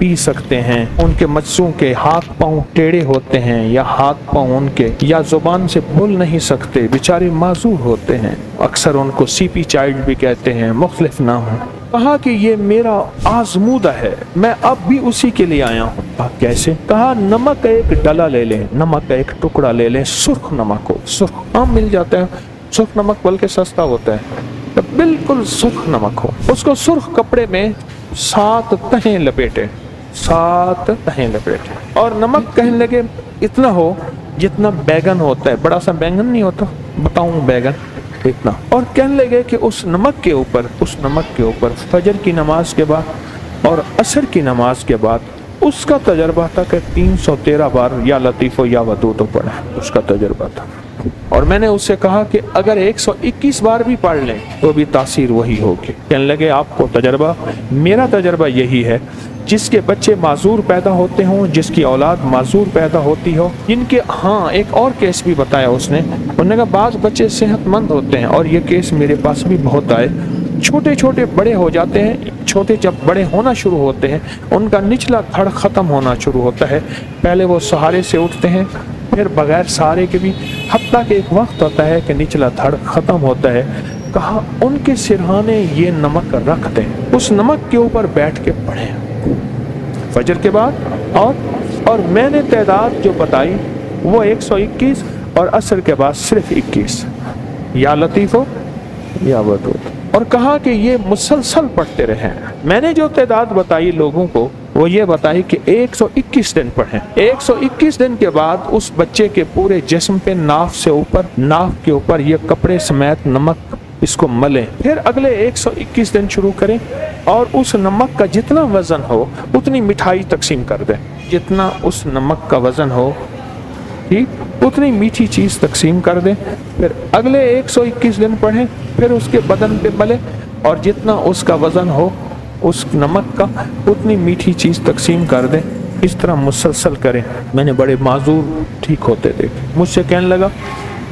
P सकते हैं, उनके बच्चों के हाथ पांव टेढ़े होते हैं या हाथ पांव उनके या जुबान से बोल नहीं सकते, बेचारे माजूर होते हैं, अक्सर उनको सीपी चाइल्ड भी कहते हैं, मुख्तलिफ नाम है। कहा कि ये मेरा आजमूदा है, मैं अब भी उसी के लिए आया हूँ। कहा कैसे? कहा नमक का एक डला ले लें, नमक का एक टुकड़ा ले लें, सुर्ख नमक हो, सुर्ख आम मिल जाता है, सुर्ख नमक बल्कि सस्ता होता है, तो बिल्कुल सुर्ख नमक हो, उसको सुर्ख कपड़े में 7 तहें लपेटे, 7 तहें लपेटे, और नमक कहने लगे इतना हो जितना बैगन होता है, बड़ा सा बैगन नहीं होता, बताऊं बैगन इतना, और कहने लगे कि उस नमक के ऊपर फजर की नमाज के बाद और असर की नमाज के बाद उसका तजर्बा था कि 313 बार या लतीफ़ो या वदूद पढ़ा, उसका तजर्बा था। और मैंने उससे कहा कि अगर 121 बार भी पढ़ लें तो भी तासीर वही होगी। कहने लगे आपको तजर्बा, मेरा तजर्बा यही है, जिसके बच्चे माजूर पैदा होते हों, जिसकी औलाद माजूर पैदा होती हो, जिनके, हाँ एक और केस भी बताया उन्होंने कहा बाज़ बच्चे सेहतमंद होते हैं, और ये केस मेरे पास भी बहुत आए, छोटे छोटे बड़े हो जाते हैं, छोटे जब बड़े होना शुरू होते हैं उनका निचला धड़ ख़त्म होना शुरू होता है, पहले वो सहारे से उठते हैं, फिर बगैर सहारे के भी, हत्ता कि एक वक्त होता है कि निचला धड़ ख़त्म होता है। कहा उनके सिरहाने ये नमक रख दें, उस नमक के ऊपर बैठ के पढ़ें फजर के बाद, और मैंने तादाद जो बताई वो 121 और असर के बाद सिर्फ 21, या लतीफ़ो या वदूद, और कहा कि ये मुसलसल पढ़ते रहें। मैंने जो तादाद बताई लोगों को वो ये बताई कि 121 दिन पढ़ें, 121 दिन के बाद उस बच्चे के पूरे जिस्म पे नाफ के ऊपर ये कपड़े समेत नमक इसको मलें, फिर अगले 121 दिन शुरू करें, और उस नमक का जितना वज़न हो उतनी मिठाई तकसीम कर दें, जितना उस नमक का वज़न हो ठीक उतनी मीठी चीज़ तकसीम कर दें, फिर अगले 121 दिन पढ़ें, फिर उसके बदन पे मलें, और जितना उसका वज़न हो उस नमक का उतनी मीठी चीज़ तकसीम कर दें, इस तरह मुसलसल करें। मैंने बड़े माजूर ठीक होते देखे। मुझसे कहने लगा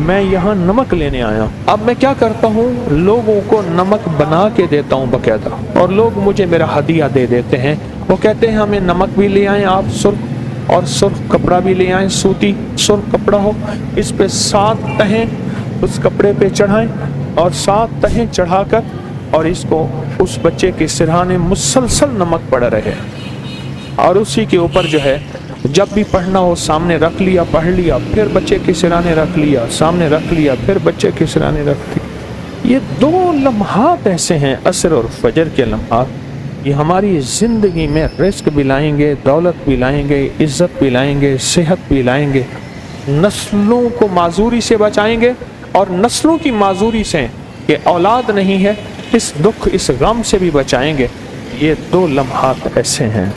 मैं यहाँ नमक लेने आया, अब मैं क्या करता हूँ, लोगों को नमक बना के देता हूँ बाकायदा, और लोग मुझे मेरा हदिया दे देते हैं, वो कहते हैं हमें नमक भी ले आएँ आप सुर्ख, और सुर्ख कपड़ा भी ले आएँ, सूती सुर्ख कपड़ा हो, इस पे 7 तहें उस कपड़े पे चढ़ाएं, और 7 तहें चढ़ाकर और इसको उस बच्चे के सिरहाने मुसलसल नमक पड़ रहे, और उसी के ऊपर जो है जब भी पढ़ना हो सामने रख लिया, पढ़ लिया, फिर बच्चे के सिरहाने रख लिया, सामने रख लिया, फिर बच्चे के सिरहाने रख लिया। ये 2 लम्हात ऐसे हैं, असर और फजर के लम्हात, ये हमारी ज़िंदगी में रिस्क भी लाएंगे, दौलत भी लाएंगे, इज़्ज़त भी लाएंगे, सेहत भी लाएंगे, नस्लों को माजूरी से बचाएंगे, और नस्लों की माजूरी से कि औलाद नहीं है इस दुख इस गम से भी बचाएंगे। ये 2 लम्हात ऐसे हैं,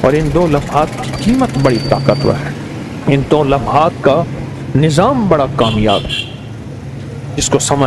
और इन 2 लम्हात की कीमत बड़ी ताकतवर है, इन 2 लम्हात का निज़ाम बड़ा कामयाब है, जिसको समझ